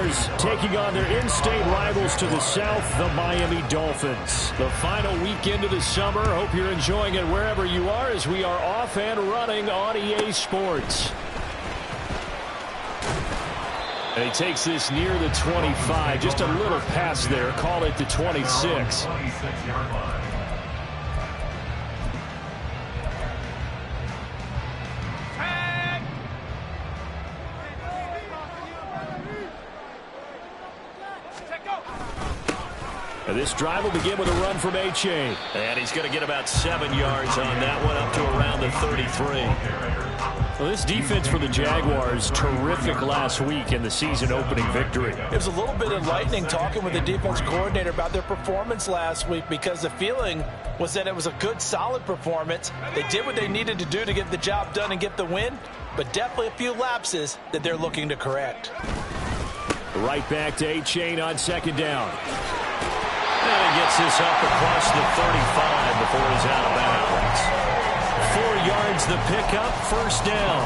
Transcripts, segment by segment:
Jaguars taking on their in-state rivals to the south, the Miami Dolphins. The final weekend of the summer. Hope you're enjoying it wherever you are as we are off and running on EA Sports. And he takes this near the 25. Just a little pass there. Call it the 26. And this drive will begin with a run from Achane. And he's going to get about 7 yards on that one, up to around the 33. Well, this defense for the Jaguars, terrific last week in the season-opening victory. It was a little bit enlightening talking with the defense coordinator about their performance last week because the feeling was that it was a good, solid performance. They did what they needed to do to get the job done and get the win, but definitely a few lapses that they're looking to correct. Right back to Achane on second down. And he gets this up across the 35 before he's out of bounds. 4 yards the pickup, first down.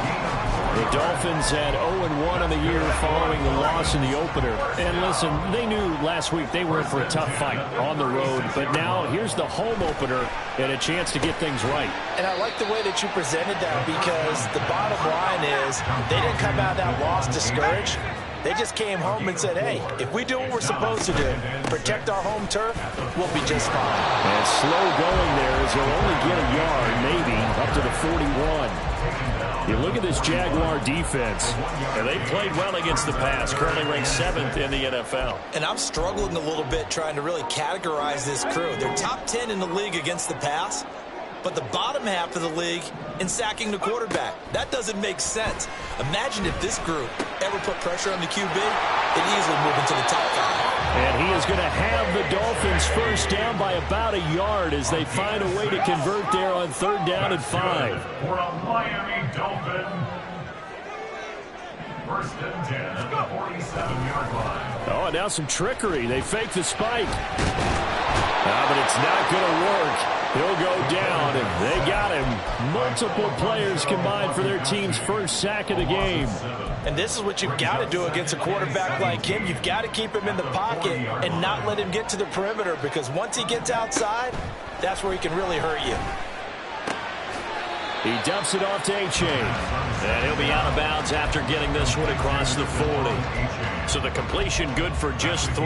The Dolphins had 0-1 on the year following the loss in the opener. And listen, they knew last week they were in for a tough fight on the road. But now here's the home opener and a chance to get things right. And I like the way that you presented that because the bottom line is they didn't come out of that loss discouraged. They just came home and said, hey, if we do what we're supposed to do, protect our home turf, we'll be just fine. And slow going there as he'll only get a yard, maybe, up to the 41. You look at this Jaguar defense. And they played well against the pass, currently ranked 7th in the NFL. And I'm struggling a little bit trying to really categorize this crew. They're top 10 in the league against the pass, but the bottom half of the league in sacking the quarterback. That doesn't make sense. Imagine if this group ever put pressure on the QB, they'd easily move into the top 5. And he is going to have the Dolphins first down by about a yard as they find a way to convert there on 3rd down and 5. For a Miami Dolphin. 1st and 10 at the 47-yard line. Oh, and now some trickery. They fake the spike. But it's not going to work. He'll go down, and they got him. Multiple players combined for their team's first sack of the game. And this is what you've got to do against a quarterback like him. You've got to keep him in the pocket and not let him get to the perimeter because once he gets outside, that's where he can really hurt you. He dumps it off to Achane. And he'll be out of bounds after getting this one across the 40. So the completion good for just 3.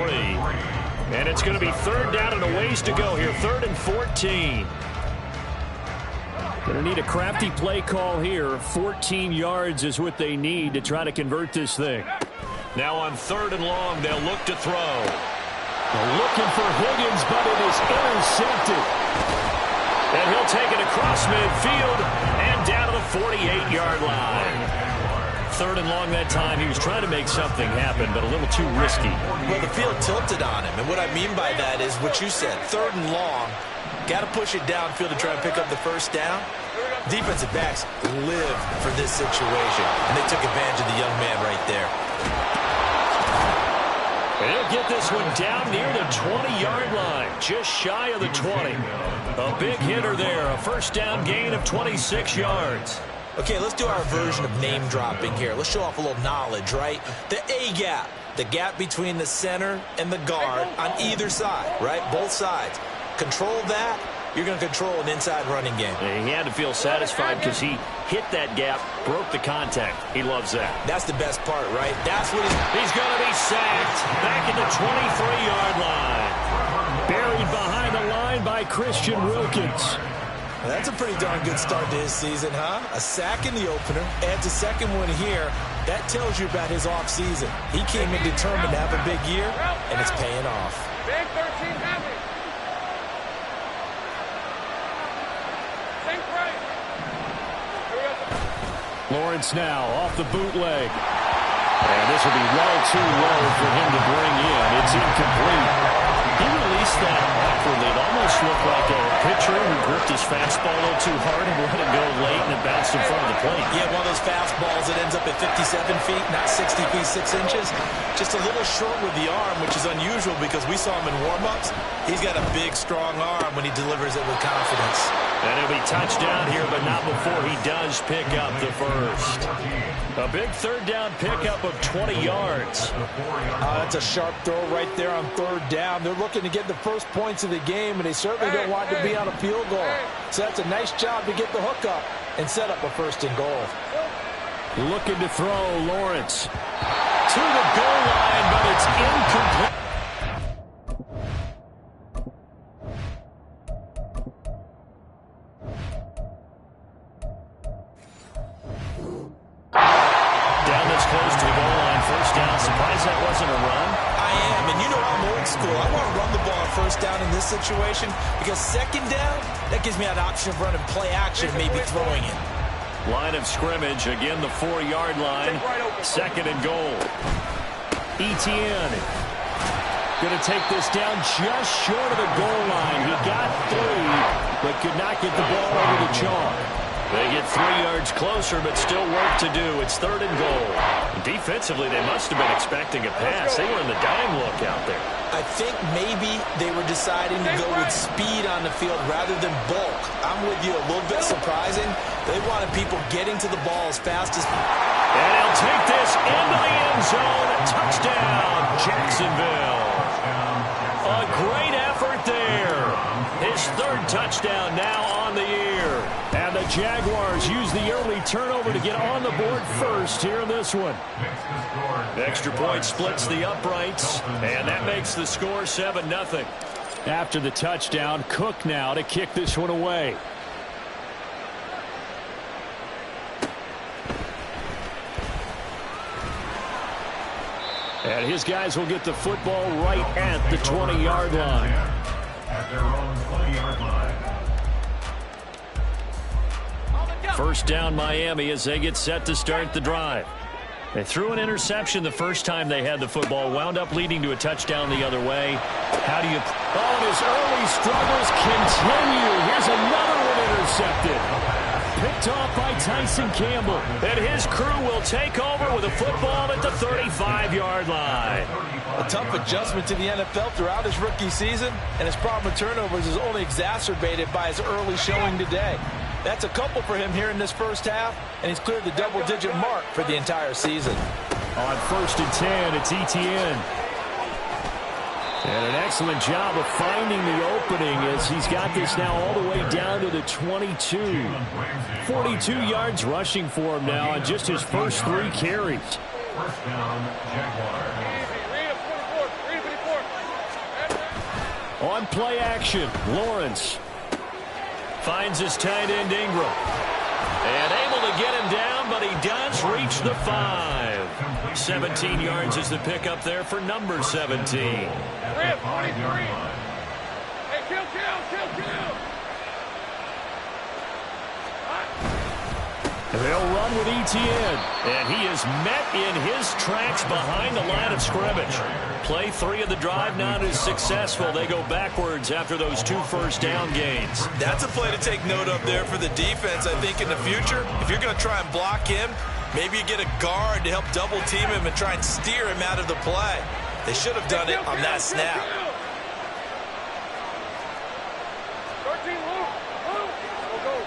And it's going to be 3rd down and a ways to go here. 3rd and 14. Going to need a crafty play call here. 14 yards is what they need to try to convert this thing. Now on 3rd and long, they'll look to throw. They're looking for Higgins, but it is intercepted. And he'll take it across midfield and down to the 48-yard line. 3rd and long that time. He was trying to make something happen, but a little too risky. Well, the field tilted on him, and what I mean by that is what you said. 3rd and long, got to push it downfield to try and pick up the first down. Defensive backs live for this situation, and they took advantage of the young man right there. And he'll get this one down near the 20-yard line, just shy of the 20. A big hitter there, a first down gain of 26 yards. Okay, let's do our version of name dropping here. Let's show off a little knowledge, right? The A-gap, the gap between the center and the guard on either side, right? Both sides. Control that, you're going to control an inside running game. And he had to feel satisfied because he hit that gap, broke the contact. He loves that. That's the best part, right? That's what he's going to be sacked back at the 23-yard line. Buried behind the line by Christian Wilkins. That's a pretty darn good start to his season, huh? A sack in the opener, adds a second one here. That tells you about his offseason. He came in determined to have a big year, and it's paying off. Big 13 heavy. Think right. Lawrence now off the bootleg. And this will be well too low for him to bring in. It's incomplete. He released released that awkwardly. It almost looked like a pitcher who gripped his fastball a little too hard and let it go late, and it bounced in front of the plate. Yeah, one of those fastballs that ends up at 57 feet, not 60 feet, 6 inches. Just a little short with the arm, which is unusual because we saw him in warm-ups. He's got a big, strong arm when he delivers it with confidence. And he'll be touchdown here, but not before he does pick up the first. A big third down pickup of 20 yards. That's a sharp throw right there on third down. They're looking to get the first points of the game, and they certainly don't want to be on a field goal. So that's a nice job to get the hook up and set up a first and goal. Looking to throw, Lawrence. To the goal line, but it's incomplete. Down this close to the goal line, first down. Surprised that wasn't a run. I am, and you know I'm old school. I want to run the ball on first down in this situation because second down, that gives me that option of running play action, maybe throwing it. Line of scrimmage, again the 4-yard line. Second and goal. Etienne going to take this down just short of the goal line. He got 3, but could not get the ball over the chalk. They get 3 yards closer, but still work to do. It's third and goal. Defensively, they must have been expecting a pass. They were in the dime look out there. I think maybe they were deciding to go with speed on the field rather than bulk. I'm with you, a little bit surprising. They wanted people getting to the ball as fast as... And he'll take this into the end zone. Touchdown, Jacksonville. A great effort there. His third touchdown now on the year. And the Jaguars use the early turnover to get on the board first here in this one. Extra point splits the uprights, and that makes the score 7-0. After the touchdown, Cook now to kick this one away. And his guys will get the football right at the 20-yard line. At their own 20-yard line. First down Miami as they get set to start the drive. They threw an interception the first time they had the football, wound up leading to a touchdown the other way. How do you... Oh, and his early struggles continue. Here's another one intercepted. Picked off by Tyson Campbell. And his crew will take over with a football at the 35-yard line. A tough adjustment to the NFL throughout his rookie season, and his problem with turnovers is only exacerbated by his early showing today. That's a couple for him here in this first half, and he's cleared the double-digit mark for the entire season. On 1st and 10, it's Etienne. And an excellent job of finding the opening as he's got this now all the way down to the 22. 42 yards rushing for him now on just his first 3 carries. First down, Jaguars. On play action, Lawrence. Finds his tight end Ingram. And able to get him down, but he does reach the 5. 17 yards is the pickup there for number 17. At the 5-yard line. Hey, kill. They'll run with Etienne. And he is met in his tracks behind the line of scrimmage. Play 3 of the drive not as successful. They go backwards after those 2 first down gains. That's a play to take note of there for the defense. I think in the future, if you're going to try and block him, maybe you get a guard to help double team him and try and steer him out of the play. They should have done it on that snap. 13, Luke. Go.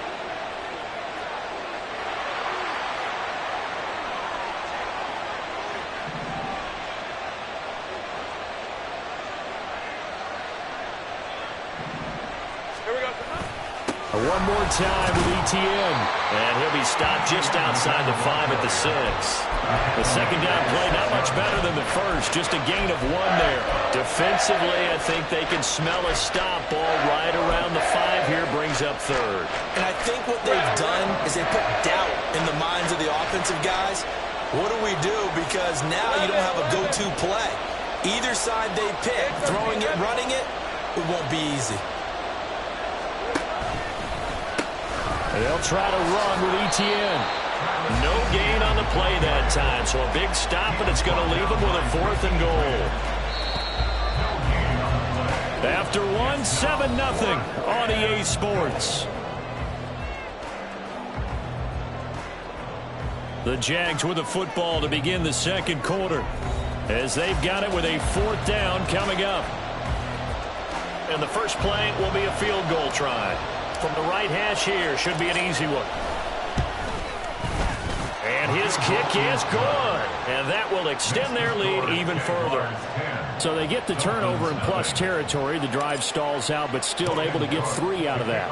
One more time with Etienne. And he'll be stopped just outside the 5 at the 6. The second down play not much better than the first, just a gain of 1 there. Defensively, I think they can smell a stop. Ball right around the 5 here, brings up third. And I think what they've done is they put doubt in the minds of the offensive guys. What do we do? Because now you don't have a go-to play. Either side they pick, throwing it, running it, it won't be easy. They'll try to run with Etienne. No gain on the play that time, so a big stop, and it's going to leave them with a 4th and goal. After one, 7-0 on EA Sports. The Jags with the football to begin the second quarter, as they've got it with a 4th down coming up. And the first play will be a field goal try. From the right hash here, should be an easy one. And his kick is good. And that will extend their lead even further. So they get the turnover in plus territory. The drive stalls out, but still able to get 3 out of that.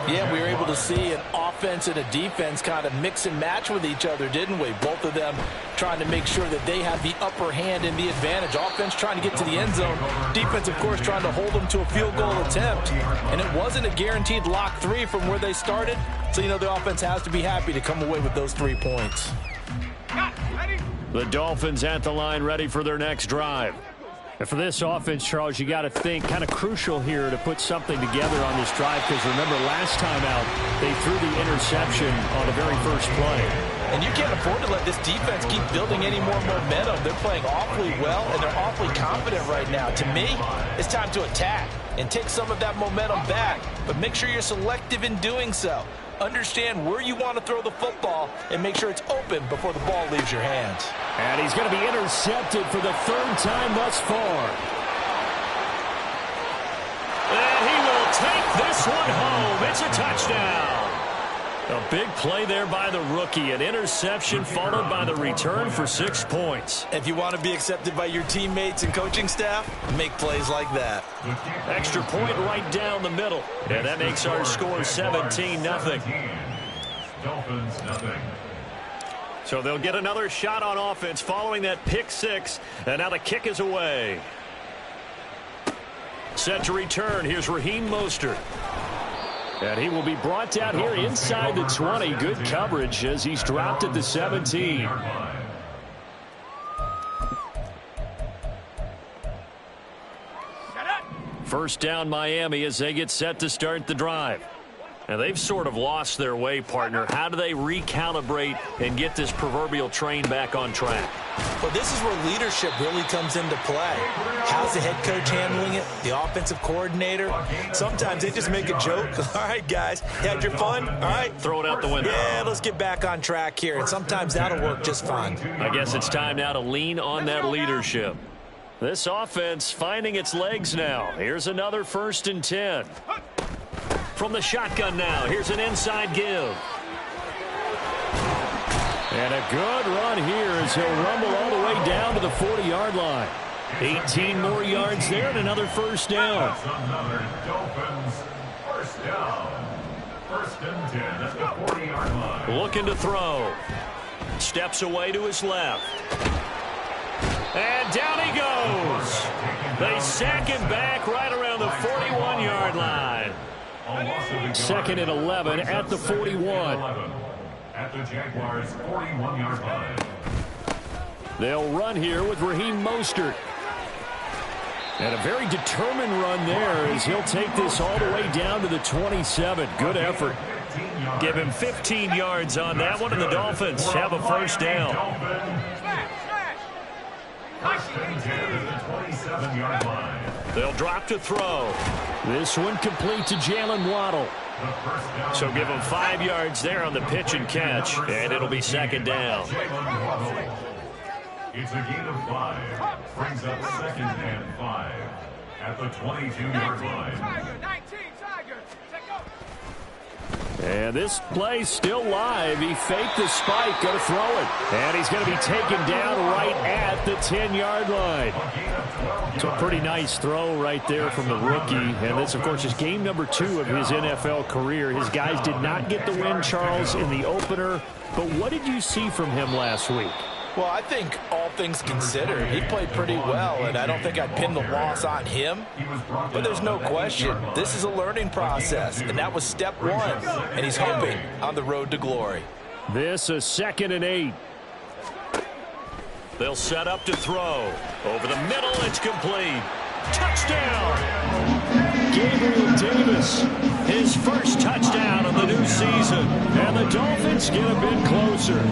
Yeah, we were able to see an offense and a defense kind of mix and match with each other, didn't we? Both of them trying to make sure that they have the upper hand and the advantage. Offense trying to get to the end zone. Defense, of course, trying to hold them to a field goal attempt. And it wasn't a guaranteed lock 3 from where they started. So, you know, the offense has to be happy to come away with those 3 points. The Dolphins at the line, ready for their next drive. And for this offense, Charles, you got to think kind of crucial here to put something together on this drive, because remember last time out they threw the interception on the very first play. And you can't afford to let this defense keep building any more momentum. They're playing awfully well, and they're awfully confident right now. To me, it's time to attack and take some of that momentum back, but make sure you're selective in doing so. Understand where you want to throw the football and make sure it's open before the ball leaves your hands. And he's going to be intercepted for the 3rd time thus far. And he will take this one home. It's a touchdown. A big play there by the rookie. An interception followed by the return for 6 points. If you want to be accepted by your teammates and coaching staff, make plays like that. Extra point right down the middle. And that makes our score 17-0. Dolphins, nothing. So they'll get another shot on offense following that pick 6. And now the kick is away. Set to return. Here's Raheem Mostert. And he will be brought down here inside the 20. Good coverage as he's dropped at the 17. First down Miami as they get set to start the drive. And they've sort of lost their way, partner. How do they recalibrate and get this proverbial train back on track? Well, this is where leadership really comes into play. How's the head coach handling it? The offensive coordinator? Sometimes they just make a joke. All right, guys, you had your fun? All right. Throw it out the window. Yeah, let's get back on track here. And sometimes that'll work just fine. I guess it's time now to lean on that leadership. This offense finding its legs now. Here's another 1st and 10. From the shotgun now, here's an inside give. And a good run here as he'll rumble all the way down to the 40-yard line. 18 more yards there and another 1st down. That's another Dolphins 1st down. 1st and 10 at the 40-yard line. Looking to throw. Steps away to his left. And down he goes. They sack him back right around the 41-yard line. 2nd and 11 at the 41. At the Jaguars' 41-yard line. They'll run here with Raheem Mostert. And a very determined run there as he'll take this all the way down to the 27. Good effort. Give him 15 yards on that one, and the Dolphins have a 1st down. 1st and 10 at the 27-yard line. They'll drop to throw. This one complete to Jalen Waddle. So give him 5 yards there on the pitch and catch, and it'll be 2nd down. It's a gain of 5. Brings up 2nd and 5 at the 22-yard line. And this play's still live. He faked the spike, going to throw it. And he's going to be taken down right at the 10-yard line. So a pretty nice throw right there from the rookie. And this, of course, is game number 2 of his NFL career. His guys did not get the win, Charles, in the opener. But what did you see from him last week? Well, I think all things considered, he played pretty well, and I don't think I'd pin the loss on him. But there's no question, this is a learning process, and that was step 1, and he's hoping on the road to glory. This is 2nd and 8. They'll set up to throw. Over the middle, it's complete. Touchdown! Gabriel Davis. His first touchdown of the new season. And the Dolphins get a bit closer.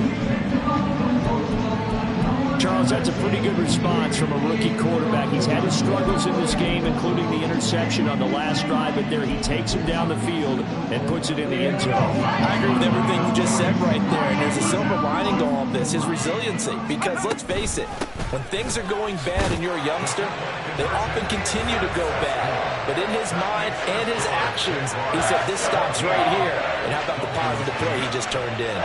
Charles, that's a pretty good response from a rookie quarterback. He's had his struggles in this game, including the interception on the last drive, but there he takes him down the field and puts it in the end zone. I agree with everything you just said right there, and there's a silver lining to all of this, his resiliency. Because let's face it, when things are going bad and you're a youngster, they often continue to go bad. But in his mind and his actions, he said, this stops right here. And how about the positive play he just turned in?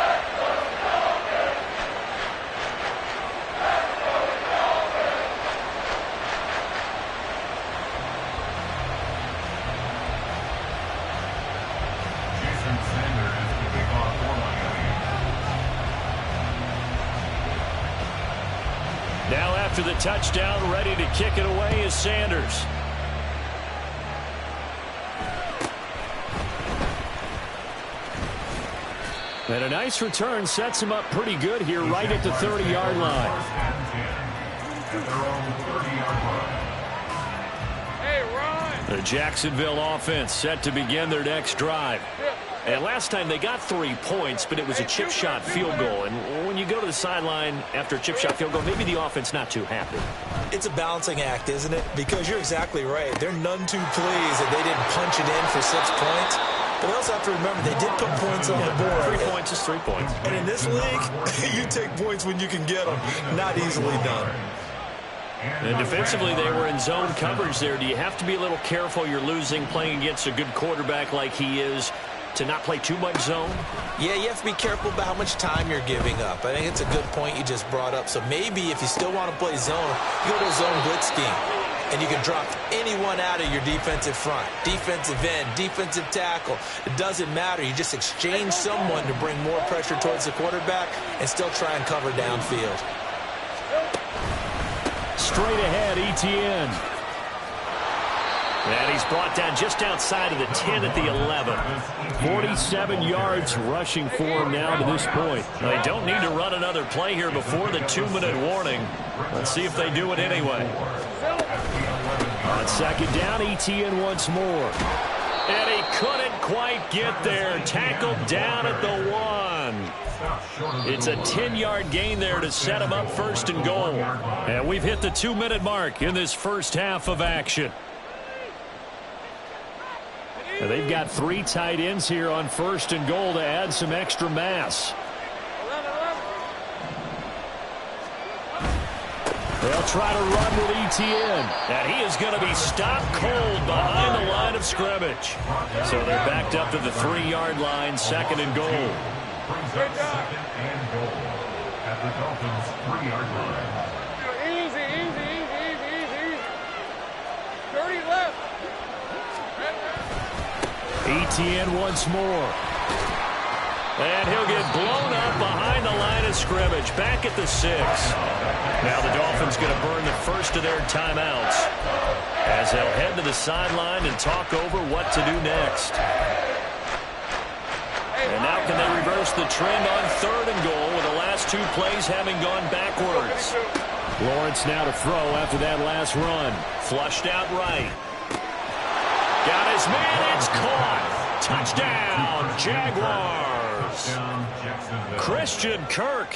Now after the touchdown, ready to kick it away is Sanders. And a nice return sets him up pretty good here right at the 30-yard line. Hey, Ron. The Jacksonville offense set to begin their next drive. And last time they got 3 points, but it was a chip shot field goal. And when you go to the sideline after a chip shot field goal, maybe the offense not too happy. It's a balancing act, isn't it? Because you're exactly right. They're none too pleased that they didn't punch it in for 6 points. But we also have to remember they did put points on the board. 3 points is 3 points. And in this league, you take points when you can get them. Not easily done. And defensively, they were in zone coverage there. Do you have to be a little careful? You're losing playing against a good quarterback like he is to not play too much zone? Yeah, you have to be careful about how much time you're giving up. I think it's a good point you just brought up. So maybe if you still want to play zone, you go to a zone blitz scheme. And you can drop anyone out of your defensive front, defensive end, defensive tackle. It doesn't matter. You just exchange someone to bring more pressure towards the quarterback and still try and cover downfield. Straight ahead, Etienne. And he's brought down just outside of the 10 at the 11. 47 yards rushing for him now to this point. They don't need to run another play here before the 2-minute warning. Let's see if they do it anyway. On second down, Etienne once more. And he couldn't quite get there. Tackled down at the 1. It's a 10-yard gain there to set him up first and goal. And we've hit the 2-minute mark in this first half of action. They've got 3 tight ends here on first and goal to add some extra mass. They'll try to run with Etienne. And he is going to be stopped cold behind the line of scrimmage. So they're backed up to the 3-yard line, second and goal. Second and goal at the Dolphins' 3-yard line. Easy, easy, easy, easy, easy. 30 left. Etienne once more. And he'll get blown up behind the line of scrimmage, back at the 6. Now the Dolphins going to burn the first of their timeouts as they'll head to the sideline and talk over what to do next. And now can they reverse the trend on third and goal with the last 2 plays having gone backwards? Lawrence now to throw after that last run. Flushed out right. Got his man, it's caught. Touchdown, Jaguars. Christian Kirk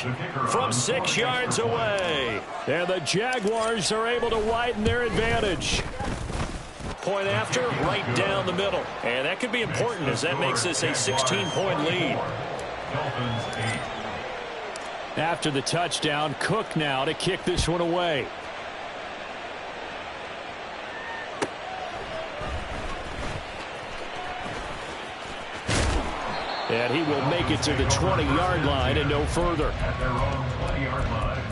from 6 yards away. And the Jaguars are able to widen their advantage. Point after, right down the middle. And that could be important as that makes this a 16-point lead. After the touchdown, Cook now to kick this one away. And he will make it to the 20-yard line and no further. At their own 20-yard line.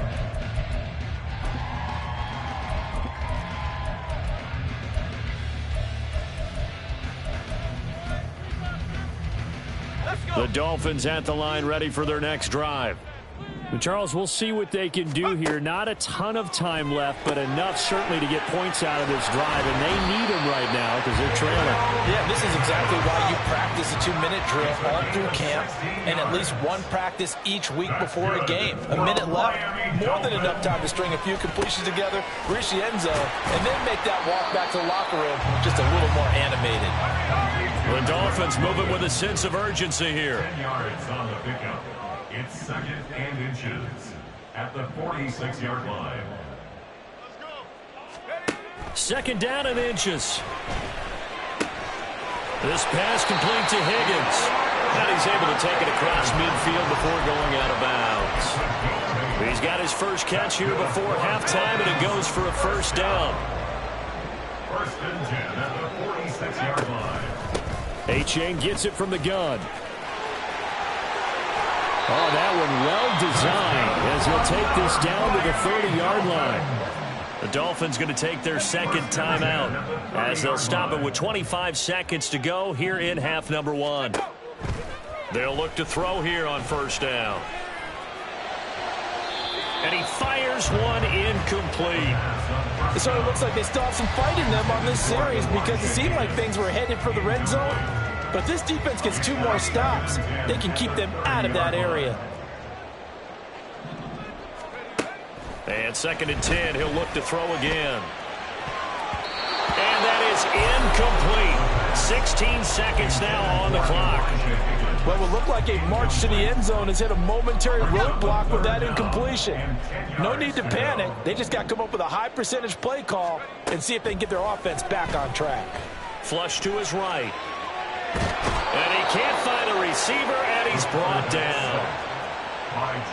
The Dolphins at the line ready for their next drive. Charles, we'll see what they can do here. Not a ton of time left, but enough certainly to get points out of this drive, and they need them right now because they're trailing. Yeah, this is exactly why you practice a 2-minute drill all through camp and at least one practice each week before a game. A minute left, more than enough time to string a few completions together, reach the end zone, and then make that walk back to the locker room just a little more animated. The Dolphins moving with a sense of urgency here. 10 yards on the pickup. It's 2nd and inches. at the 46-yard line. Second down and inches. This pass complete to Higgins. And he's able to take it across midfield before going out of bounds. He's got his first catch here before halftime, and it goes for a first down. First and 10 at the 46-yard line. A-Chain gets it from the gun. Oh, that one well designed as he'll take this down to the 30-yard line. The Dolphins going to take their second timeout as they'll stop it with 25 seconds to go here in half number one. They'll look to throw here on first down. And he fires one incomplete. It sort of looks like they still have some fight in them on this series because it seemed like things were headed for the red zone. But if this defense gets 2 more stops, they can keep them out of that area. And second and 10, he'll look to throw again. And that is incomplete. 16 seconds now on the clock. What will look like a march to the end zone has hit a momentary roadblock with that incompletion. No need to panic. They just got to come up with a high percentage play call and see if they can get their offense back on track. Flush to his right. And he can't find a receiver, and he's brought down.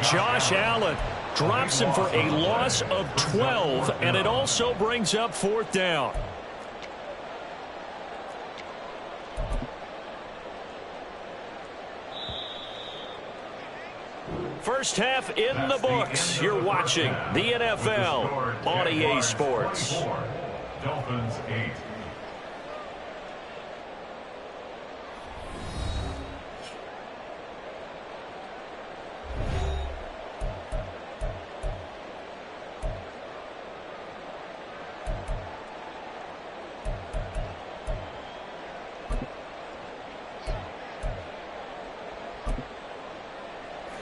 Josh Allen drops him for a loss of 12, and it also brings up fourth down. First half in the books. You're watching the NFL on EA Sports. Dolphins 8.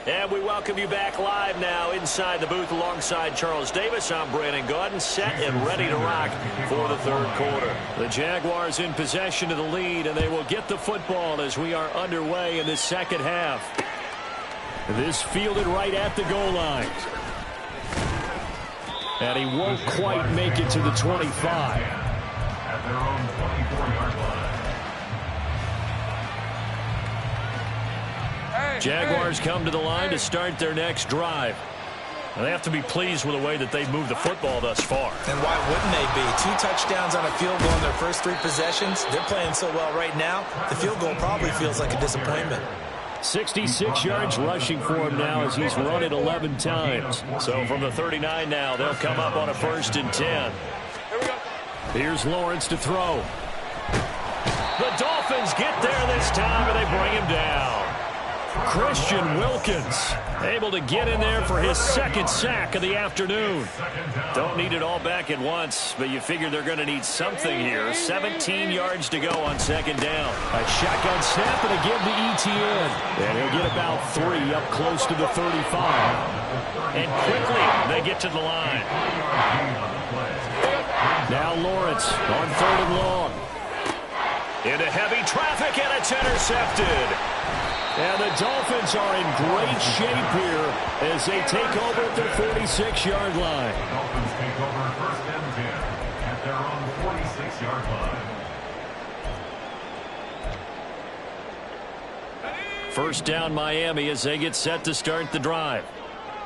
And we welcome you back live now inside the booth alongside Charles Davis. I'm Brandon Gaudin, set and ready to rock for the third quarter. The Jaguars in possession of the lead, and they will get the football as we are underway in the second half. This fielded right at the goal line. And he won't quite make it to the 25. At their own 24-yard line. Jaguars come to the line to start their next drive. And they have to be pleased with the way that they've moved the football thus far. And why wouldn't they be? 2 touchdowns on a field goal in their first 3 possessions. They're playing so well right now, the field goal probably feels like a disappointment. 66 yards rushing for him now as he's run it 11 times. So from the 39 now, they'll come up on a first and 10. Here's Lawrence to throw. The Dolphins get there this time, and they bring him down. Christian Wilkins able to get in there for his second sack of the afternoon. Don't need it all back at once, but you figure they're going to need something here. 17 yards to go on second down. A shotgun snap and a give to Etienne. And he'll get about 3 up close to the 35. And quickly they get to the line. Now Lawrence on third and long. Into heavy traffic, and it's intercepted. And the Dolphins are in great shape here as they take over at their 46-yard line. The Dolphins take over first and 10 at their own 46-yard line. First down Miami as they get set to start the drive.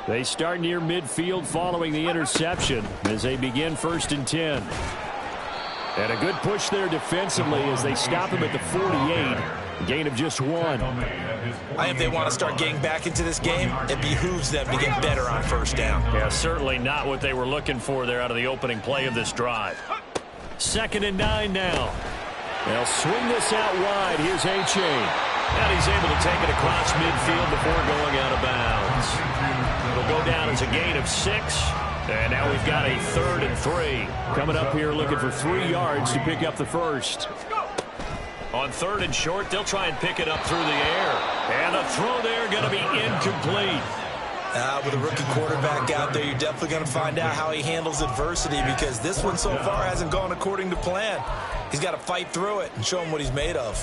They start near midfield following the interception as they begin first and 10. And a good push there defensively as they stop him at the 48. A gain of just 1. I think if they want to start getting back into this game, it behooves them to get better on first down. Yeah, certainly not what they were looking for there out of the opening play of this drive. Second and 9 now. They'll swing this out wide. Here's A-Chain. And he's able to take it across midfield before going out of bounds. It'll go down as a gain of 6. And now we've got a 3rd and 3. Coming up here looking for 3 yards to pick up the first. On 3rd and short, they'll try and pick it up through the air. And the throw there going to be incomplete. With a rookie quarterback out there, you're definitely going to find out how he handles adversity because this one so far hasn't gone according to plan. He's got to fight through it and show him what he's made of.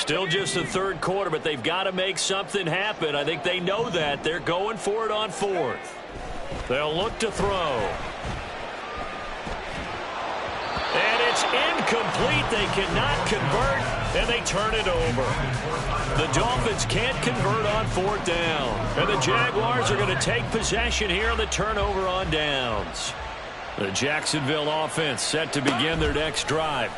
Still just the third quarter, but they've got to make something happen. I think they know that. They're going for it on fourth. They'll look to throw. And it's incomplete. They cannot convert, and they turn it over. The Dolphins can't convert on fourth down. And the Jaguars are going to take possession here on the turnover on downs. The Jacksonville offense set to begin their next drive.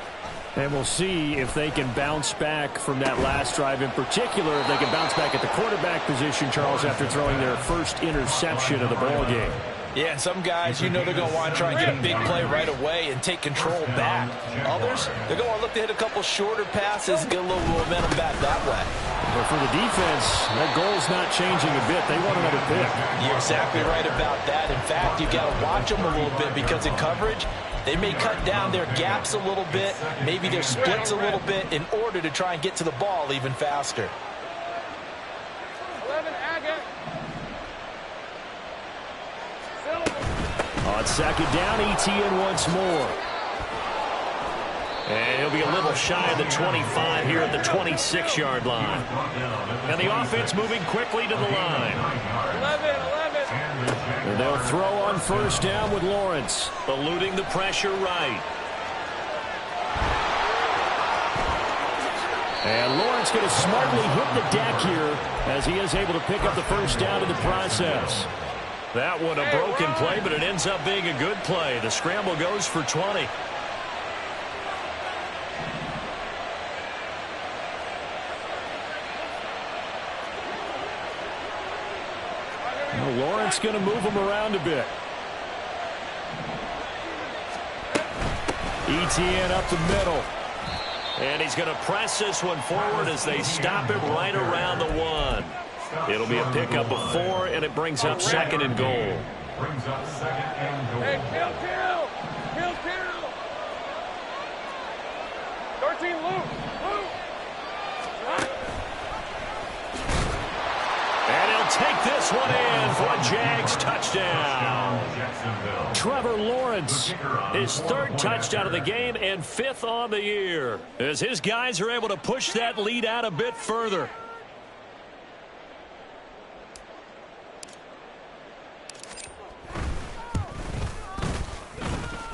And we'll see if they can bounce back from that last drive. In particular, if they can bounce back at the quarterback position, Charles, after throwing their first interception of the ball game. Yeah, some guys, you know they're going to want to try and get a big play right away and take control back. Others, they're going to want to look to hit a couple shorter passes and get a little momentum back that way. But for the defense, that goal's not changing a bit. They want another pick. You're exactly right about that. In fact, you've got to watch them a little bit because in coverage, they may cut down their gaps a little bit, maybe their splits a little bit in order to try and get to the ball even faster. 11, Agate. On second down, ETN once more. And he'll be a little shy of the 25 here at the 26-yard line. And the offense moving quickly to the line. 11. And they'll throw on first down with Lawrence. Eluding the pressure right. And Lawrence going to smartly hit the deck here as he is able to pick up the first down in the process. That one a broken play, but it ends up being a good play. The scramble goes for 20. Lawrence going to move him around a bit. ETN up the middle. And he's going to press this one forward as they stop him right around the 1. It'll be a pickup of 4, and it brings up second and goal. Brings up second and goal. Hey, kill. 13, Luke. And he'll take this one in for a Jags touchdown. Trevor Lawrence, his third touchdown of the game and 5th on the year, as his guys are able to push that lead out a bit further.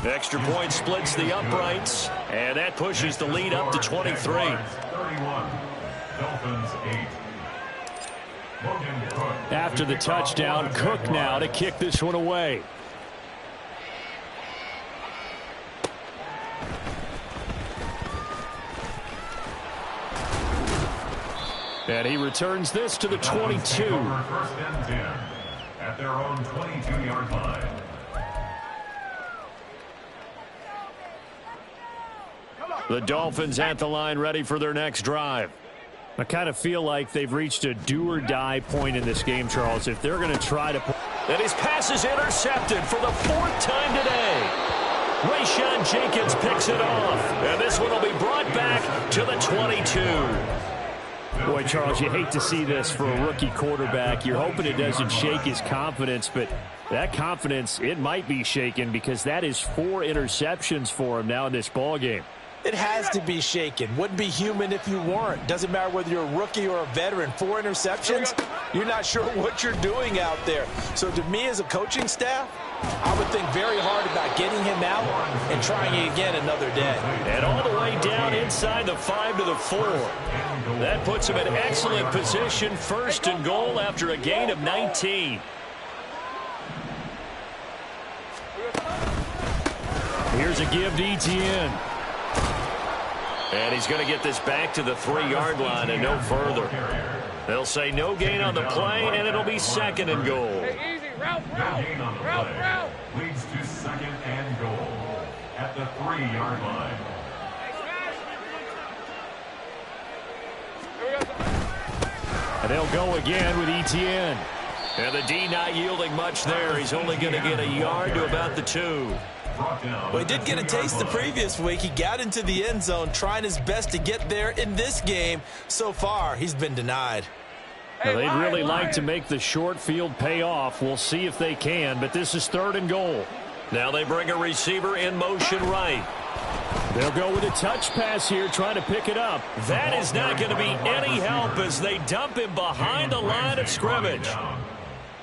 Extra point splits the uprights, and that pushes the lead up to 23. 31. Dolphins 8. After the touchdown, Cook now to kick this one away. And he returns this to the 22. First and 10 at their own 22-yard line. The Dolphins at the line ready for their next drive. I kind of feel like they've reached a do-or-die point in this game, Charles. If they're going to try to... And his pass is intercepted for the 4th time today. Rayshawn Jenkins picks it off. And this one will be brought back to the 22. Boy, Charles, you hate to see this for a rookie quarterback. You're hoping it doesn't shake his confidence, but that confidence, it might be shaken because that is 4 interceptions for him now in this ballgame. It has to be shaken. Wouldn't be human if you weren't. Doesn't matter whether you're a rookie or a veteran. 4 interceptions, you're not sure what you're doing out there. So to me as a coaching staff, I would think very hard about getting him out and trying again another day. And all the way down inside the 5 to the 4. That puts him in excellent position, 1st and goal after a gain of 19. Here's a give to ETN. And he's going to get this back to the 3-yard line and no further. They'll say no gain on the play, and it'll be 2nd and goal. Hey, easy. Route. Leads to 2nd and goal at the 3-yard line. And they'll go again with ETN. And the D not yielding much there. He's only going to get a yard to about the 2. Well, he did get a taste the previous week. He got into the end zone trying his best to get there in this game. So far, he's been denied. Now, they'd really like to make the short field pay off. We'll see if they can, but this is 3rd and goal. Now they bring a receiver in motion right. They'll go with a touch pass here, trying to pick it up. That is not going to be any help as they dump him behind the line of scrimmage.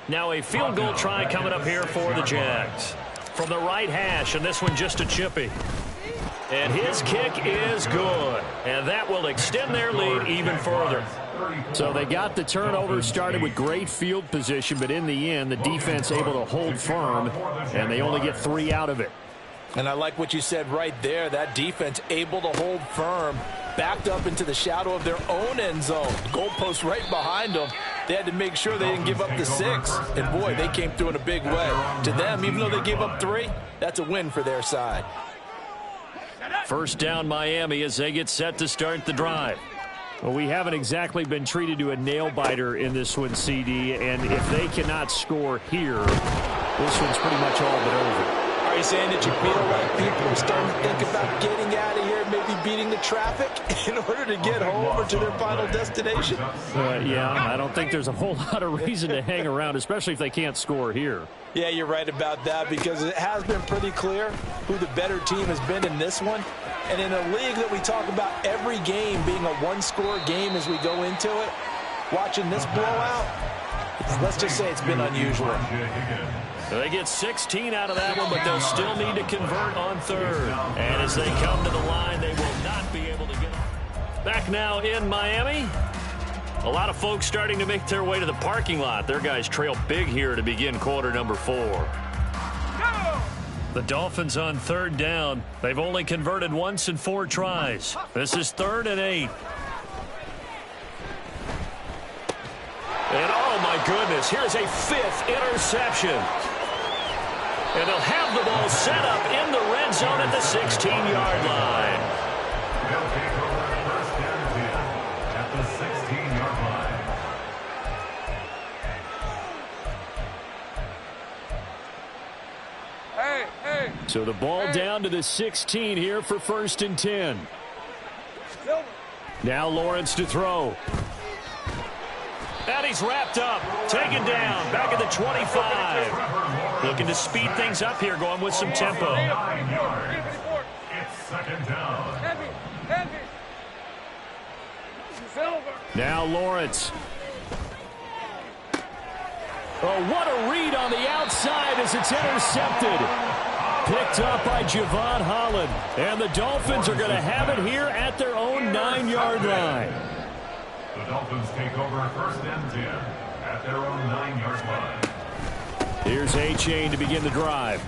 Now a field goal try coming up here for the Jags. From the right hash, and this one just a chippy. And his kick is good. And that will extend their lead even further. So they got the turnover started with great field position, but in the end, the defense able to hold firm, and they only get 3 out of it. And I like what you said right there. That defense able to hold firm, backed up into the shadow of their own end zone. Goalpost right behind them. They had to make sure they didn't give up the 6. And, boy, they came through in a big way. To them, even though they gave up 3, that's a win for their side. First down Miami as they get set to start the drive. Well, we haven't exactly been treated to a nail-biter in this one, CD, and if they cannot score here, this one's pretty much all but over. Are you saying that you feel like people are starting to think about getting out of here, maybe beating the traffic in order to get home or to their final destination? Yeah, I don't think there's a whole lot of reason to hang around, especially if they can't score here. Yeah, you're right about that because it has been pretty clear who the better team has been in this one. And in a league that we talk about every game being a one-score game as we go into it, watching this blowout, let's just say it's been unusual. So they get 16 out of that one, but they'll still need to convert on third. And as they come to the line, they will not be able to get it. Back now in Miami. A lot of folks starting to make their way to the parking lot. Their guys trail big here to begin quarter number 4. The Dolphins on third down. They've only converted once in 4 tries. This is 3rd and 8. And oh my goodness, here's a 5th interception. And they'll have the ball set up in the red zone at the 16-yard line. They'll take over first and 10 at the 16-yard line. Hey. So the ball down to the 16 here for 1st and 10. Now Lawrence to throw. And he's wrapped up, taken down, back at the 25. Looking to speed things up here, going with some tempo. 9 yards. It's 2nd down. Heavy. Silver. Now Lawrence. Oh, what a read on the outside as it's intercepted. Picked up by Javon Holland. And the Dolphins are going to have it here at their own 9-yard line. The Dolphins take over 1st and 10 at their own 9-yard line. Here's A-Chain to begin the drive.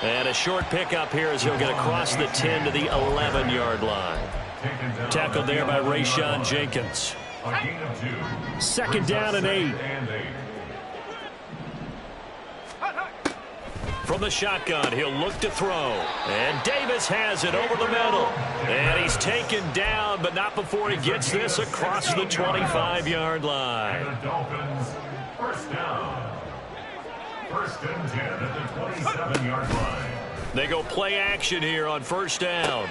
And a short pickup here as he'll get across the 10 to the 11-yard line. Tackled there by Rayshawn Jenkins. A gain of 2. 2nd down and 8. From the shotgun, he'll look to throw. And Davis has it over the middle. And he's taken down, but not before he gets this across the 25-yard line. The Dolphins, 1st down. 1st and 10 at the 27-yard line. They go play action here on 1st down.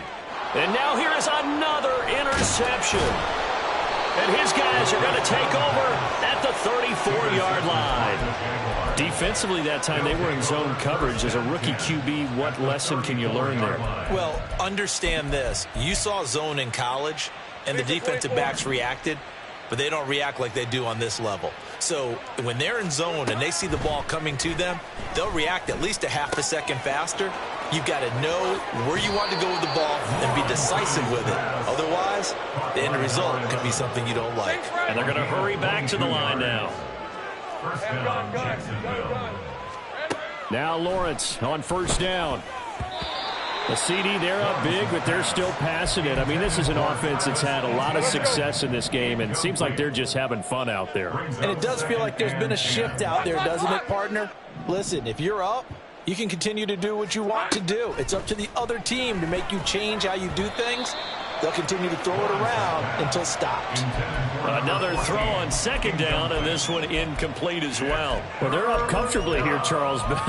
And now here is another interception. And his guys are going to take over at the 34-yard line. Defensively that time, they were in zone coverage. As a rookie QB, what lesson can you learn there? Well, understand this. You saw zone in college, and the defensive backs reacted, but they don't react like they do on this level. So when they're in zone and they see the ball coming to them, they'll react at least a half a second faster. You've got to know where you want to go with the ball and be decisive with it. Otherwise, the end result could be something you don't like. And they're going to hurry back to the line now. 1st down, Jacksonville. Now Lawrence on 1st down. The CD, they're up big, but they're still passing it. I mean, this is an offense that's had a lot of success in this game, and it seems like they're just having fun out there. And it does feel like there's been a shift out there, doesn't it, partner? Listen, if you're up, you can continue to do what you want to do. It's up to the other team to make you change how you do things. They'll continue to throw it around until stopped. Another throw on 2nd down, and this one incomplete as well. Well, they're up comfortably here, Charles, but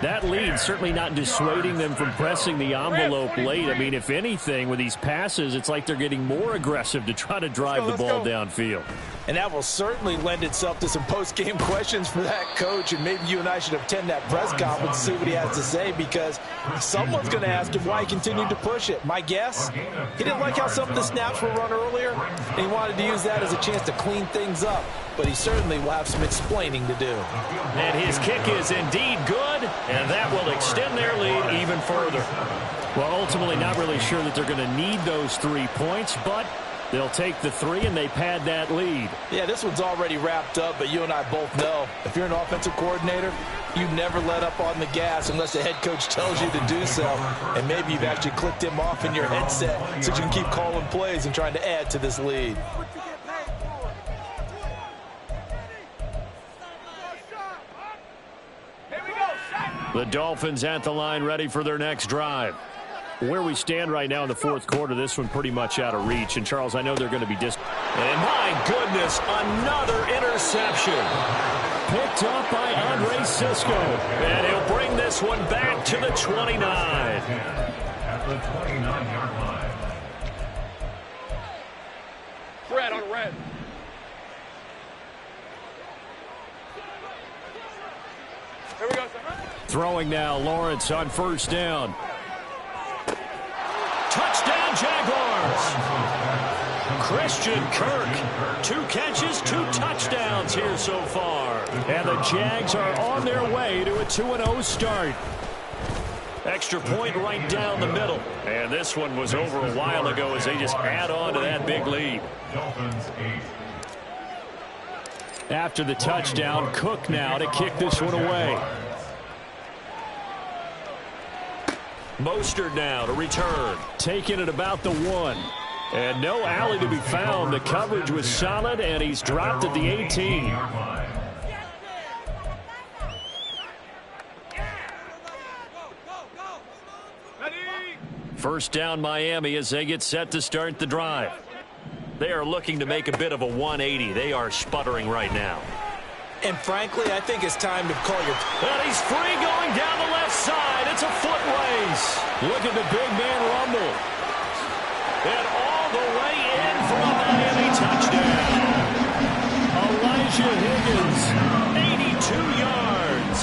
That lead certainly not dissuading them from pressing the envelope late. I mean, if anything, with these passes, it's like they're getting more aggressive to try to drive the ball downfield. And that will certainly lend itself to some post-game questions for that coach, and maybe you and I should attend that press conference to see what he has to say, because someone's going to ask him why he continued to push it. My guess, he didn't like how some of the snaps were run earlier, and he wanted to use that as a chance to clean things up. But he certainly will have some explaining to do. And his kick is indeed good, and that will extend their lead even further. Well, ultimately not really sure that they're going to need those 3 points, but they'll take the 3 and they pad that lead. Yeah, this one's already wrapped up, but you and I both know if you're an offensive coordinator, you never let up on the gas unless the head coach tells you to do so. And maybe you've actually clicked him off in your headset so you can keep calling plays and trying to add to this lead. The Dolphins at the line, ready for their next drive. Where we stand right now in the fourth quarter, this one pretty much out of reach. And, Charles, I know they're going to be And, my goodness, another interception. picked up by Andre Sisco. And he'll bring this one back to the 29. At the 29-yard line. Red on red. Here we go, sir. Throwing now, Lawrence on first down. Touchdown, Jaguars. Christian Kirk, 2 catches, 2 touchdowns here so far. And the Jags are on their way to a 2-0 start. Extra point right down the middle. And this one was over a while ago as they just add on to that big lead. Dolphins 8. After the touchdown, Cook now to kick this one away. Mostert now to return. Taking it about the 1. And no alley to be found. The coverage was solid, and he's dropped at the 18. First down, Miami, as they get set to start the drive. They are looking to make a bit of a 180. They are sputtering right now. And frankly, I think it's time to call your... And he's free going down the left side. It's a foot race. Look at the big man rumble. And all the way in for a Miami touchdown. Elijah Higgins, 82 yards.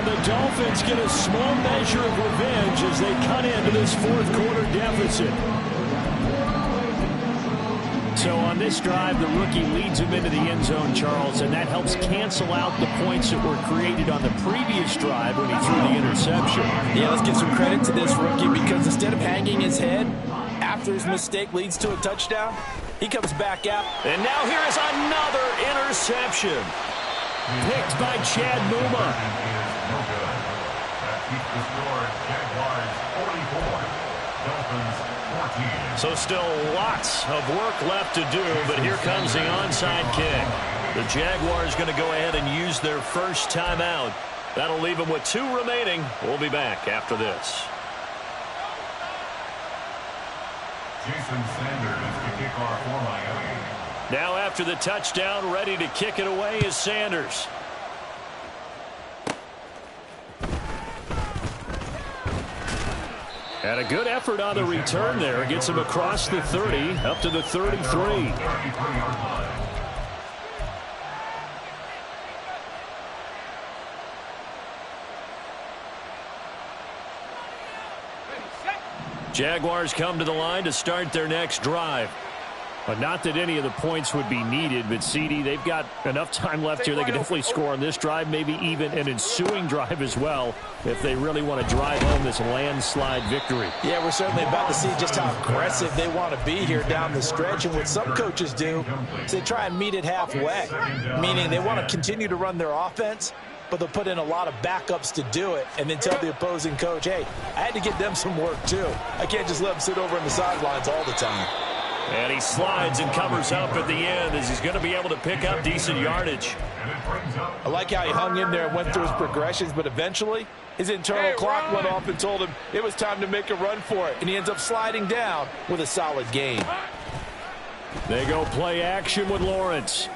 and the Dolphins get a small measure of revenge as they cut into this fourth quarter deficit. So on this drive, the rookie leads him into the end zone, Charles, and that helps cancel out the points that were created on the previous drive when he threw the interception. Yeah, let's give some credit to this rookie, because instead of hanging his head after his mistake leads to a touchdown, he comes back out. And now here is another interception. Picked by Chad Muma. No good. That keeps the score at Jaguars 44. Dolphins 14. So still lots of work left to do, but here comes the onside kick. The Jaguars going to go ahead and use their first timeout. That'll leave them with 2 remaining. We'll be back after this. Jason Sanders to kick off for Miami. Now after the touchdown, ready to kick it away is Sanders. And a good effort on the return there. Gets him across the 30, up to the 33. 33-yard line. Jaguars come to the line to start their next drive. But not that any of the points would be needed, but CD, they've got enough time left here. They can definitely score on this drive, maybe even an ensuing drive as well, if they really want to drive home this landslide victory. Yeah, we're certainly about to see just how aggressive they want to be here down the stretch. And what some coaches do is they try and meet it halfway, meaning they want to continue to run their offense, but they'll put in a lot of backups to do it and then tell the opposing coach, hey, I had to get them some work too. I can't just let them sit over on the sidelines all the time. And he slides and covers up at the end as he's going to be able to pick up decent yardage. I like how he hung in there and went through his progressions, but eventually his internal clock went off and told him it was time to make a run for it, and he ends up sliding down with a solid gain. They go play action with Lawrence.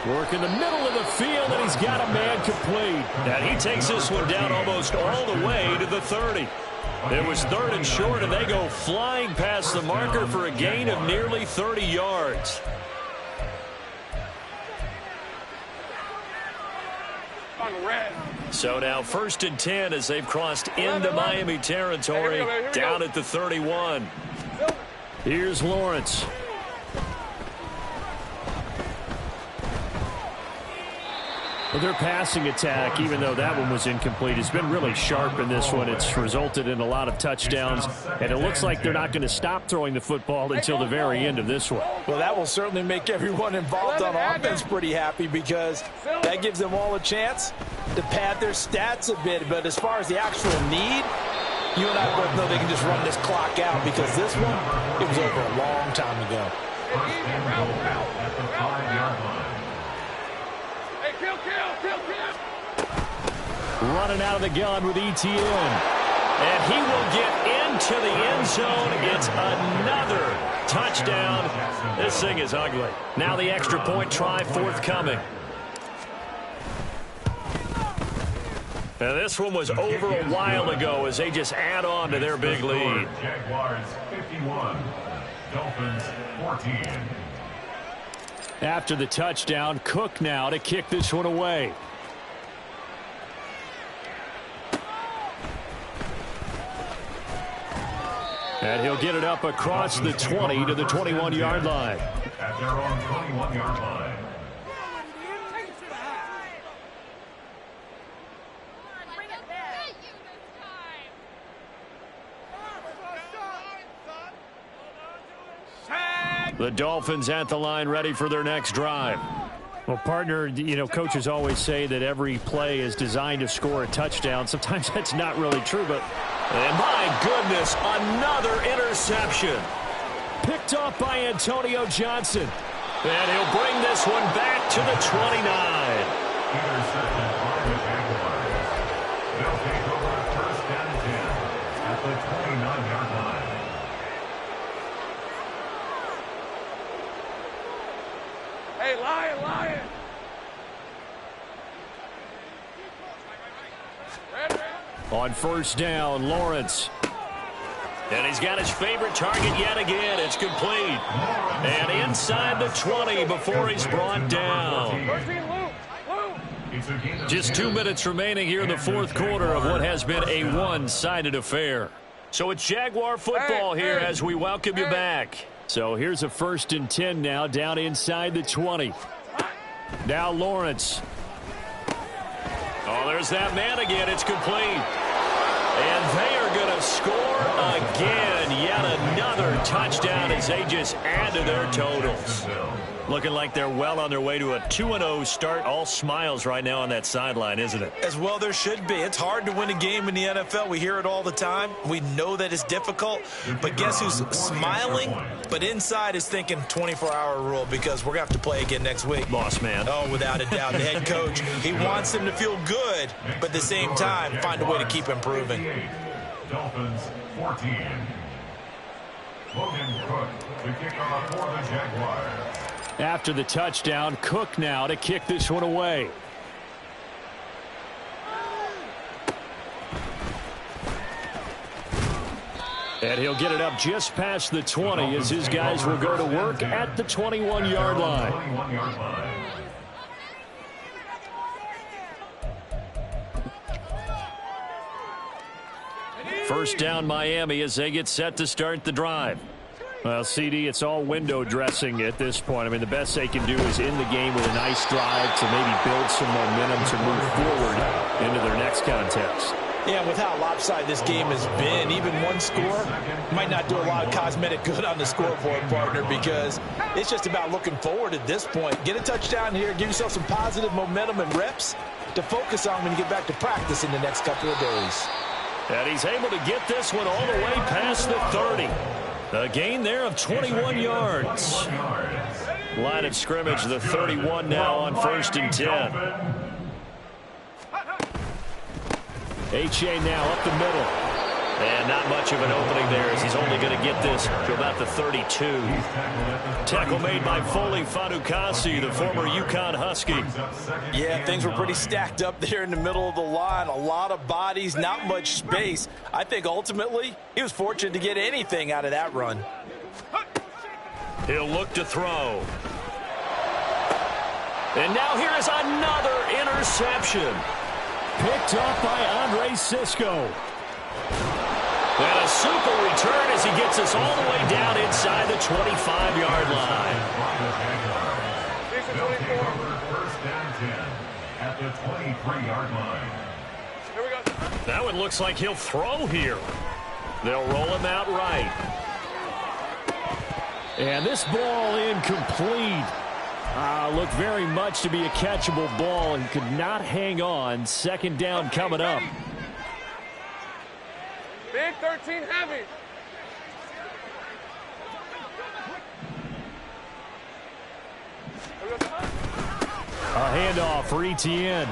Working the middle of the field, and he's got a man complete. And he takes this one down almost all the way to the 30. It was 3rd and short, and they go flying past the marker for a gain of nearly 30 yards. So now 1st and 10 as they've crossed into Miami territory, down at the 31. Here's Lawrence. Well, their passing attack, even though that one was incomplete, has been really sharp in this one. It's resulted in a lot of touchdowns, and it looks like they're not going to stop throwing the football until the very end of this one. Well, that will certainly make everyone involved on offense pretty happy because that gives them all a chance to pad their stats a bit. But as far as the actual need, you and I both know they can just run this clock out because this one, it was over a long time ago. At the 5-yard line. Running out of the gun with ETN. And he will get into the end zone. It's another touchdown. This thing is ugly. Now the extra point try forthcoming. And this one was over a while ago as they just add on to their big lead. Jaguars 51, Dolphins 14. After the touchdown, Cook now to kick this one away. And he'll get it up across the 20 to the 21-yard line. At their own 21-yard line. The Dolphins at the line ready for their next drive. Well, partner, you know, coaches always say that every play is designed to score a touchdown. Sometimes that's not really true, but... And my goodness, another interception. Picked off by Antonio Johnson. And he'll bring this one back to the 29. Intercepted by the Jaguars. They'll take over 1st and 10 at the 29-yard line. Hey, Lion! On 1st down, Lawrence. And he's got his favorite target yet again. It's complete. And inside the 20 before he's brought down. Just 2 minutes remaining here in the 4th quarter of what has been a one-sided affair. So it's Jaguar football here as we welcome you back. So here's a 1st and 10 now down inside the 20. Now Lawrence. Oh, there's that man again. It's complete. And they are going to score again. Yet another touchdown as they just add to their totals. Looking like they're well on their way to a 2-0 start. All smiles right now on that sideline, isn't it? As well there should be. It's hard to win a game in the NFL. We hear it all the time. We know that it's difficult. But guess who's smiling? But inside is thinking 24-hour rule because we're going to have to play again next week. Boss man. Oh, without a doubt. The head coach, he wants them to feel good, but at the same time, find a way to keep improving. Dolphins 14. Logan Cook, the kickoff for the Jaguars. After the touchdown, Cook now to kick this one away. And he'll get it up just past the 20 as his guys will go to work at the 21-yard line. 21-yard line. First down Miami as they get set to start the drive. Well, CD, it's all window dressing at this point. I mean, the best they can do is end the game with a nice drive to maybe build some momentum to move forward into their next contest. Yeah, with how lopsided this game has been, even one score might not do a lot of cosmetic good on the scoreboard, partner, because it's just about looking forward at this point. Get a touchdown here, give yourself some positive momentum and reps to focus on when you get back to practice in the next couple of days. And he's able to get this one all the way past the 30. A gain there of 21 yards. Line of scrimmage, the 31 now on 1st and 10. H.A. now up the middle. And not much of an opening there as he's only going to get this to about the 32. Tackle made by Foley Fatukasi, the former UConn Husky. Yeah, things were pretty stacked up there in the middle of the line. A lot of bodies, not much space. I think ultimately he was fortunate to get anything out of that run. He'll look to throw. And now here is another interception. Picked up by Andre Cisco. And a super return as he gets us all the way down inside the 25-yard line. First down 10 at the 23-yard line. Here we go. That one looks like he'll throw here. They'll roll him out right. And this ball incomplete. Looked very much to be a catchable ball and could not hang on. Second down coming up. Big 13 heavy. A handoff for Etienne.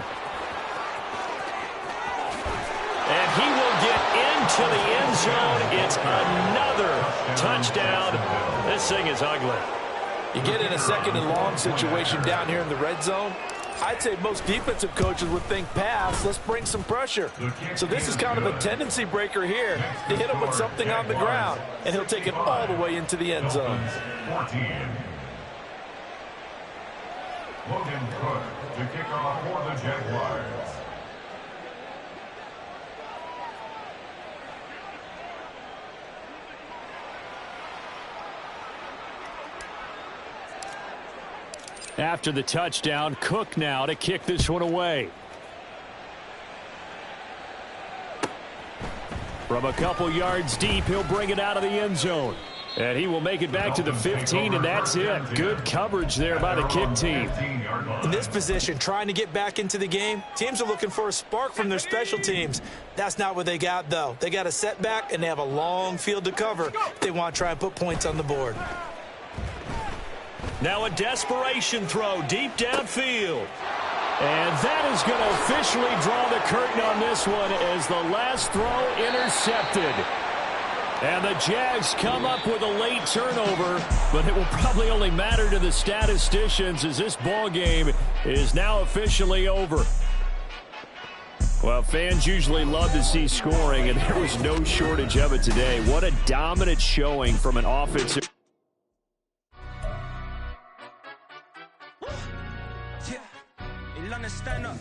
And he will get into the end zone. It's another touchdown. This thing is ugly. You get in a second and long situation down here in the red zone. I'd say most defensive coaches would think pass, let's bring some pressure. So this is kind of a tendency breaker here to hit him with something on the ground, and he'll take it all the way into the end zone. 14. Logan Cook to kick off for the Jaguars. After the touchdown, Cook now to kick this one away. From a couple yards deep, he'll bring it out of the end zone. And he will make it back to the 15, and that's it. Good coverage there by the kick team. In this position, trying to get back into the game, teams are looking for a spark from their special teams. That's not what they got, though. They got a setback, and they have a long field to cover if they want to try and put points on the board. Now a desperation throw deep downfield. And that is going to officially draw the curtain on this one as the last throw intercepted. And the Jags come up with a late turnover, but it will probably only matter to the statisticians as this ball game is now officially over. Well, fans usually love to see scoring, and there was no shortage of it today. What a dominant showing from an offensive. Stand up.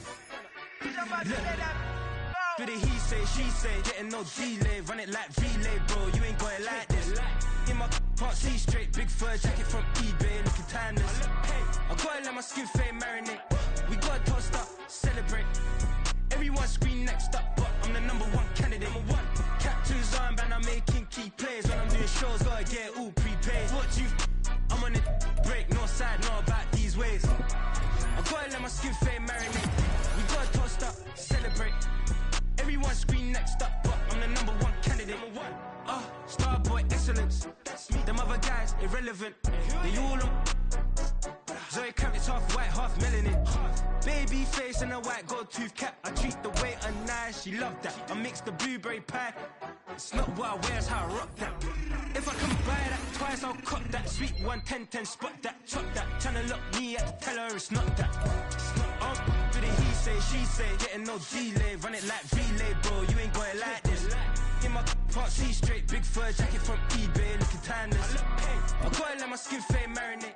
Do the he say, she say, getting no delay, run it like relay, bro. You ain't got it like this. In my can't see straight, big fur jacket from eBay, looking timeless. I gotta let my skin fade marinate. We gotta toast up, celebrate. Everyone scream next up, but I'm the #1 candidate. Captain's armband, I'm making key plays. When I'm doing shows, gotta get all prepaid. What you? I'm on it, break, no side, no about these ways. I gotta let my skin fade marinate. We gotta toast up, celebrate. Everyone scream next up, but I'm the #1 candidate. Starboy excellence. Them other guys irrelevant. They all on. Zoe Camp, it's half white, half melanin. Baby face and a white gold tooth cap. I treat the waiter nice, she loved that. I mix the blueberry pie. It's not what I wear, it's how I rock that. If I can buy that twice, I'll cut that. Sweet 110, spot that, chop that. Tryna lock me at tell her it's not that. Do the he say, she say, getting no delay. Run it like relay, bro, you ain't got it like this. In my can't see straight, big fur jacket from eBay, looking timeless. I gotta let my skin fade marinate.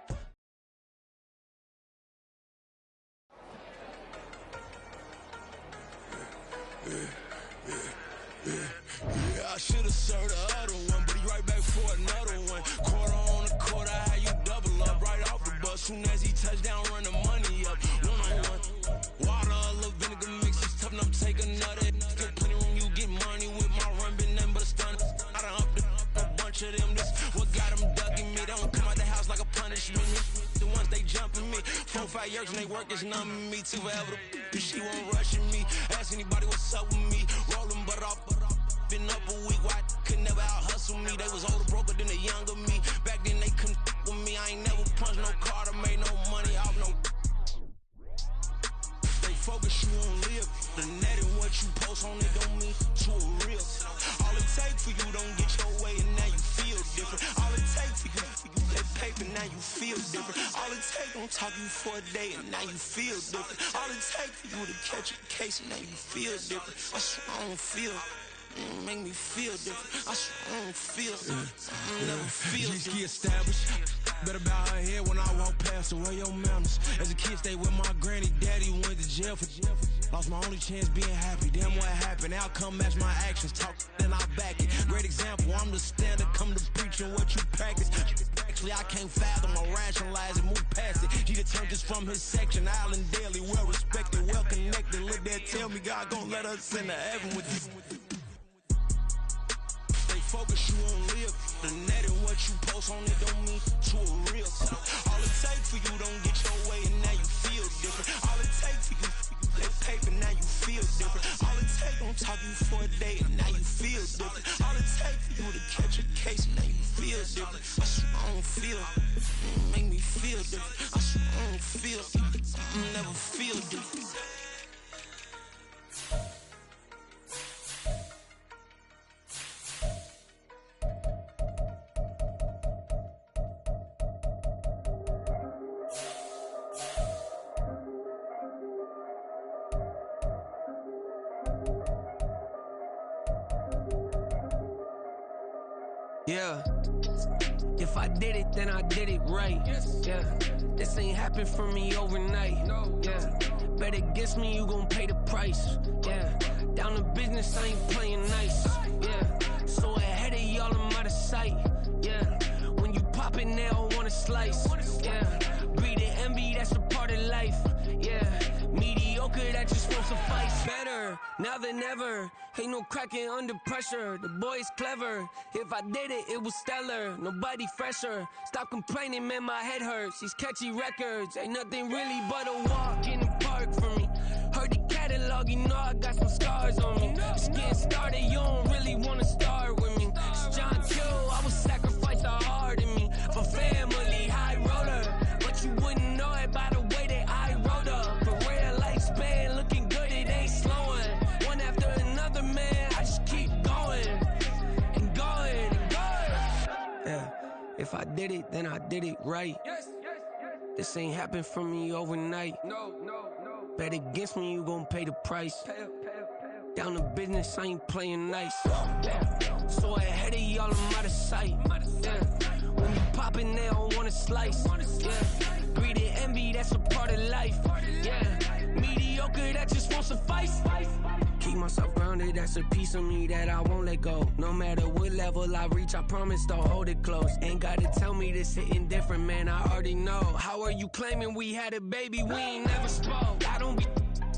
I should've served the other one, but he right back for another one. Quarter on the quarter, how you double up right off the bus. Soon as he touch down, run the money up. One-on-one. Water, a little vinegar mix, it's tough enough to take another. Still plenty room, you get money with my run, been nothing but a stun. I done upped a bunch of them. This what got them ducking me. They don't come out the house like a punishment. The ones they jumping me. 4 or 5 years when they work, it's numbing me. Too forever, she won't rushing me. Ask anybody what's up with me. Rolling butt off. Been up a week, why could never out hustle me? They was older, broker than the younger me. Back then they couldn't with me. I ain't never punched no card or made no money off no. They focus, you on live. The net and what you post on it don't mean to a real. All it takes don't talk you for a day and now you feel different. All it takes for you to catch a case and now you feel different. I swear I don't feel make me feel different. I swear I don't feel never feel different. Get established. Better bow her head when I walk past her. Where your manners? As a kid, stay with my granny. Daddy went to jail for lost my only chance being happy. Damn, what happened? Outcome match my actions. Talk then I back it. Great example. I'm the standard. Come to preaching what you practice. Actually, I can't fathom or rationalize and move past it. He turned this from his section. Island Daily, well respected, well connected. Look there, tell me God gon' let us into heaven with you. Focus, you won't live. The net and what you post on it don't mean to a real. All it takes for you don't get your way and now you feel different. All it takes for you that paper, now you feel different. All it takes, don't talk you for a day and now you feel different. All it takes for you to catch a case and now you feel different. I swear I don't feel make me feel different. I swear I don't feel never feel different. Yeah, if I did it, then I did it right. Yeah, this ain't happened for me overnight. Yeah, bet against me, you gon' pay the price. Yeah, down to business, I ain't playing nice. Yeah, so ahead of y'all, I'm out of sight. Yeah, when you pop it, they don't wanna slice. Yeah, greed and envy, that's a part of life. Yeah, mediocre, that just won't suffice. Better now than ever. Ain't no cracking under pressure. The boy's clever. If I did it, it was stellar. Nobody fresher. Stop complaining, man, my head hurts. These catchy records ain't nothing really but a walk in the park for me. Heard the catalog, you know I got some scars on me. It's getting started, you don't really wanna start with me. It's John Q, I would sacrifice the heart in me for family, high roller. But you wouldn't know it by the way that I wrote up. For real lifespan, looking good, it ain't slowing. One after another, man, I just keep going and going and going. Yeah, if I did it, then I did it right. This ain't happened for me overnight. No. Bet against me, you gon' pay the price. Down to business, I ain't playing nice. Yeah. So ahead of y'all, I'm out of sight. Yeah. When you poppin', they don't wanna slice. Yeah. Greed and envy, that's a part of life. Yeah. Mediocre, that just won't suffice. Keep myself grounded, that's a piece of me that I won't let go. No matter what level I reach, I promise to hold it close. Ain't gotta tell me this hitting different, man, I already know. How are you claiming we had a baby, we ain't never spoke? I don't be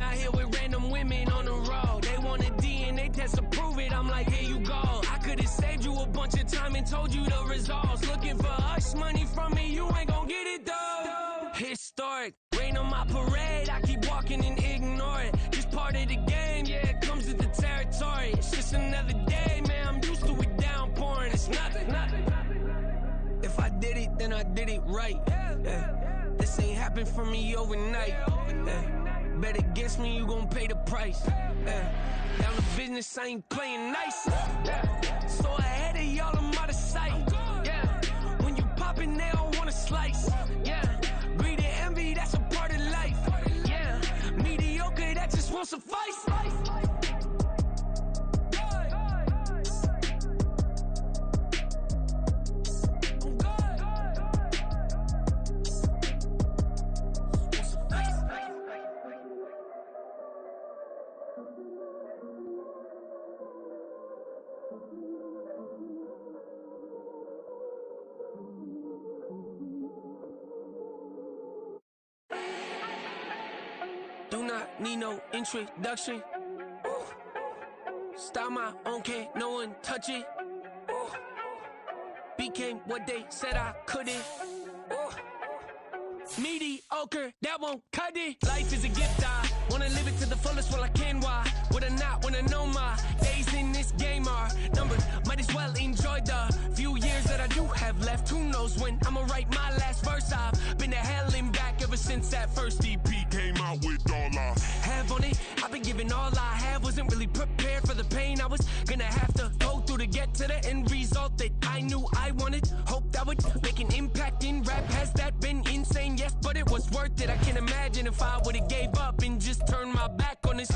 out here with random women on the road. They want a DNA test to prove it, I'm like, here you go. I could've saved you a bunch of time and told you the results. Looking for hush money from me, you ain't gon' get it though. Historic, rain on my parade, I keep walking and ignore it. Just part of the game, yeah, it comes with the territory. It's just another day, man, I'm used to it downpouring. It's nothing. If I did it, then I did it right. Yeah. This ain't happened for me overnight. Yeah. Bet against me, you gon' pay the price. Yeah. Down to business, I ain't playing nice. Yeah. So ahead of y'all, I'm out of sight. Yeah. When you poppin', they don't wanna slice. Yeah. Greed and envy, that's a part of life. Yeah. Mediocre, that just won't suffice. Do not need no introduction. Ooh. Start my own, can't no one touch it. Ooh. Became what they said I couldn't. Ooh. Mediocre, that won't cut it. Life is a gift, I wanna live it to the fullest while I can. Why would I not wanna know my days in this game are numbered? Might as well enjoy the few years that I do have left. Who knows when I'ma write my last verse? I've been to hell and back ever since that first EP came out with all I have on it. I've been giving all I have, wasn't really prepared for the pain I was gonna have to go through to get to the end result that I knew I wanted. Hoped I would make an impact in rap. Has that been insane? Yes, but it was Imagine if I would've gave up and just turned my back on this.